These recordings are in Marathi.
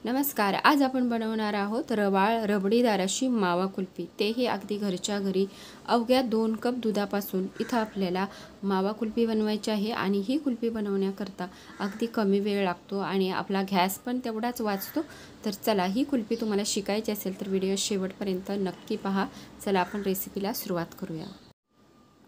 नमस्कार। आज आपण बनवणार आहोत रवाळ रबडीदार अशी मावा कुल्फी, तेही अगदी घरच्या घरी। अवघ्या 2 कप दुधापासून इथं आपल्याला मावा कुल्फी बनवायची आहे आणि ही कुल्फी बनवण्याकरता अगदी कमी वेळ लागतो आणि आपला गॅस पण तेवढाच वाचतो। तर चला, ही कुल्फी तुम्हाला शिकायची असेल तर व्हिडिओ शेवटपर्यंत नक्की पहा। चला आपण रेसिपीला सुरुवात करूया।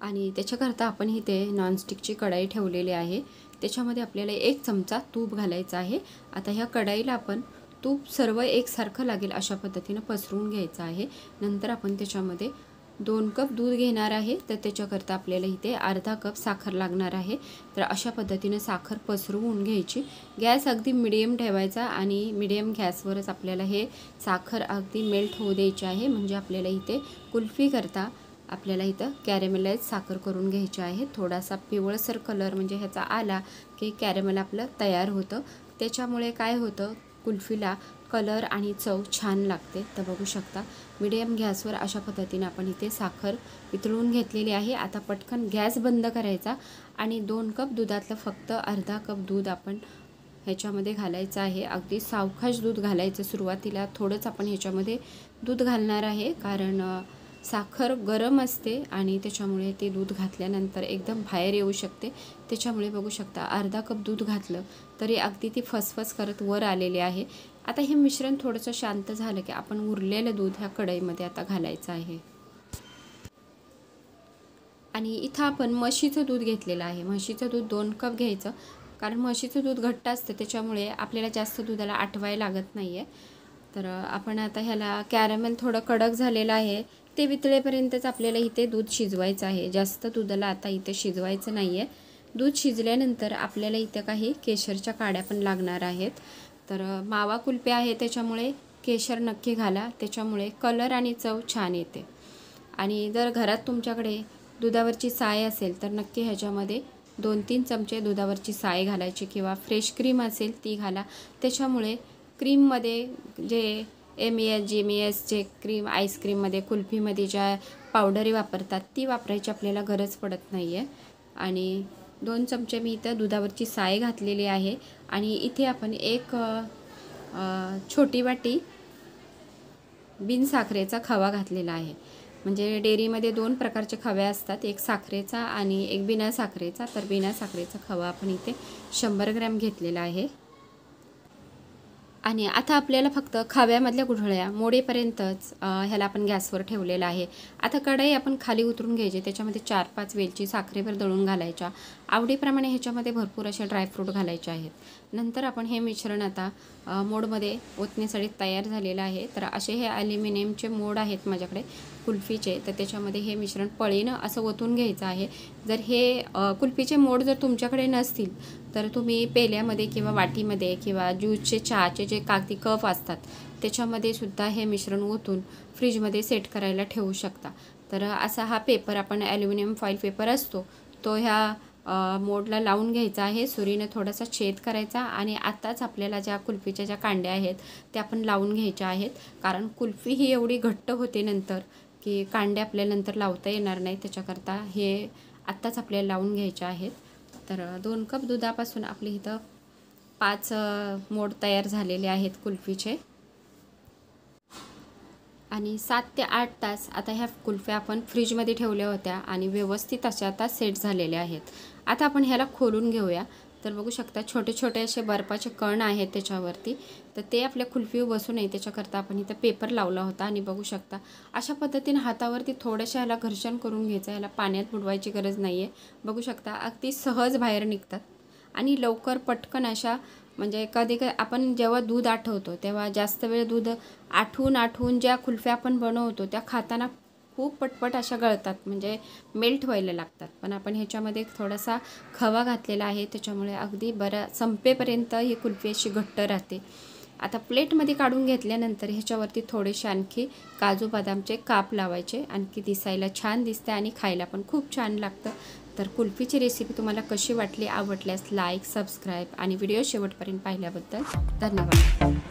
आणि त्याच्याकरता आपण इथे नॉनस्टिकची कढाई ठेवलेली आहे। त्याच्यामध्ये आपल्याला 1 चमचा तूप घालायचं आहे। आता ह्या कढाईला आपण तूप सर्व एकसारखं लागेल अशा पद्धतीने पसरवून घ्यायचं आहे। नंतर आपण त्याच्यामध्ये 2 कप दूध घेणार आहे। तर त्याच्याकरता आपल्याला इथे अर्धा कप साखर लागणार आहे। तर अशा पद्धतीने साखर पसरवून घ्यायची। गॅस अगदी मीडियम ठेवायचा आणि मीडियम गॅसवरच आपल्याला हे साखर अगदी मेल्ट होऊ द्यायची आहे। म्हणजे आपल्याला इथे कुल्फी करता आपल्याला इथं कॅरेमलाइज साखर करून घ्यायची आहे। थोडासा पिवळसर कलर म्हणजे ह्याचा आला की कॅरेमल आपलं तयार होतं। त्याच्यामुळे काय होतं, कुल्फीला कलर आणि चव छान लागते। तर बघू शकता मीडियम गॅसवर अशा पद्धतीने आपण इथे साखर वितळून घेतलेली आहे। आता पटकन गॅस बंद करायचा आणि 2 कप दुधातलं फक्त अर्धा कप दूध आपण ह्याच्यामध्ये घालायचं आहे। अगदी सावकाश दूध घालायचं। सुरुवातीला थोडंच आपण ह्याच्यामध्ये दूध घालणार आहे, कारण साखर गरम असते आणि त्याच्यामुळे ते दूध घातल्यानंतर एकदम बाहेर येऊ शकते। त्याच्यामुळे बघू शकता अर्धा कप दूध घातलं तरी अगदी ती फसफस करत वर आलेली आहे। आता हे मिश्रण थोडंसं शांत झालं की आपण उरलेलं दूध ह्या कढईमध्ये आता घालायचं आहे। आणि इथं आपण म्हशीचं दूध घेतलेलं आहे। म्हशीचं दूध 2 कप घ्यायचं, कारण म्हशीचं दूध घट्ट असतं त्याच्यामुळे आपल्याला जास्त दुधाला आटवायला लागत नाही आहे। तर आपण आता ह्याला कॅरेमल थोडं कडक झालेलं आहे ते वितळेपर्यंतच आपल्याला इथे दूध शिजवायचं आहे। जास्त दुधाला आता इथे शिजवायचं नाही आहे। दूध शिजल्यानंतर आपल्याला इथे काही केशरच्या काड्या पण लागणार आहेत। तर मावा कुल्फी आहे त्याच्यामुळे केशर नक्की घाला, त्याच्यामुळे कलर आणि चव छान येते। आणि जर घरात तुमच्याकडे दुधावरची साय असेल तर नक्की ह्याच्यामध्ये 2-3 चमचे दुधावरची साय घालायची, किंवा फ्रेश क्रीम असेल ती घाला। त्याच्यामुळे क्रीममध्ये जे MES GMS जे क्रीम आईस्क्रीममध्ये कुल्फीमध्ये ज्या पावडरी वापरतात ती वापरायची आपल्याला गरज पडत नाही आहे। आणि 2 चमचे मी इथं दुधावरची साय घातलेली आहे। आणि इथे आपण एक छोटी वाटी बिनसाखरेचा खवा घातलेला आहे। म्हणजे डेअरीमध्ये 2 प्रकारचे खवे असतात, एक साखरेचा आणि एक बिना साखरेचा। तर बिना साखरेचा खवा आपण इथे 100 ग्रॅम घेतलेला आहे। आणि आता आपल्याला फक्त खव्यामधल्या गुठळ्या मोडेपर्यंतच ह्याला आपण गॅसवर ठेवलेला आहे। आता कढई आपण खाली उतरून घ्यायची, त्याच्यामध्ये 4-5 वेलची साखरेवर दळून घालायच्या। आवडीप्रमाणे ह्याच्यामध्ये भरपूर असे ड्रायफ्रूट घालायचे आहेत। नंतर आपण हे मिश्रण आता मोडमध्ये ओतण्यासाठी तयार झालेलं आहे। तर असे हे ॲल्युमिनियमचे मोड आहेत माझ्याकडे कुल्फीचे, तर त्याच्यामध्ये हे मिश्रण पळीनं असं ओतून घ्यायचं आहे। जर हे कुल्फीचे मोड जर तुमच्याकडे नसतील तर तुम्ही पेल्यामध्ये किंवा वाटीमध्ये किंवा ज्यूसचे चहाचे जे कागदी कप असतात त्याच्यामध्ये सुद्धा हे मिश्रण ओतून फ्रीजमध्ये सेट करायला ठेवू शकता। तर असा हा पेपर आपण ॲल्युमिनियम फॉईल पेपर असतो तो ह्या मोडला लावून घ्यायचा आहे। सुरीने थोडासा छेद करायचा आणि आताच आपल्याला ज्या कुल्फीच्या ज्या कांड्या आहेत त्या आपण लावून घ्यायच्या आहेत, कारण कुल्फी ही एवढी घट्ट होते नंतर की कांड्या आपल्याला नंतर लावता येणार नाही। त्याच्याकरता हे आत्ताच आपल्याला लावून घ्यायच्या आहेत। तर 2 कप दुधापासून आपले इथं 5 मोड तयार झालेले आहेत कुल्फीचे। आणि 7 ते 8 तास आता ह्या कुल्फ्या आपण फ्रीजमध्ये ठेवल्या होत्या आणि व्यवस्थित अशा आता सेट झालेल्या आहेत। आता आपण ह्याला खोलून घेऊया। तर बघू शकता छोटे छोटे असे बर्फाचे कण आहेत त्याच्यावरती, तर ते आपल्या कुल्फीवर बसू नये त्याच्याकरता आपण इथं पेपर लावला होता। आणि बघू शकता अशा पद्धतीने हातावरती थोड्याशा ह्याला घर्षण करून घ्यायचं, ह्याला पाण्यात बुडवायची गरज नाही आहे। बघू शकता अगदी सहज बाहेर निघतात आणि लवकर पटकन अशा, म्हणजे कधी आपण जेव्हा दूध आठवतो तेव्हा जास्त वेळ दूध आठवून ज्या कुल्फ्या आपण बनवतो त्या खाताना खूप पटपट अशा गळतात, म्हणजे मेल्ट व्हायला लागतात। पण आपण ह्याच्यामध्ये थोडासा खवा घातलेला आहे त्याच्यामुळे अगदी संपेपर्यंत ही कुल्फी अशी घट्ट राहते। आता प्लेटमध्ये काढून घेतल्यानंतर ह्याच्यावरती थोडेसे आणखी काजू बदामचे काप लावायचे, आणखी दिसायला छान दिसते आणि खायला पण खूप छान लागतं। तर कुल्फीची रेसिपी तुम्हाला कशी वाटली, आवडल्यास लाईक, सबस्क्राईब आणि व्हिडिओ शेवटपर्यंत पाहिल्याबद्दल धन्यवाद।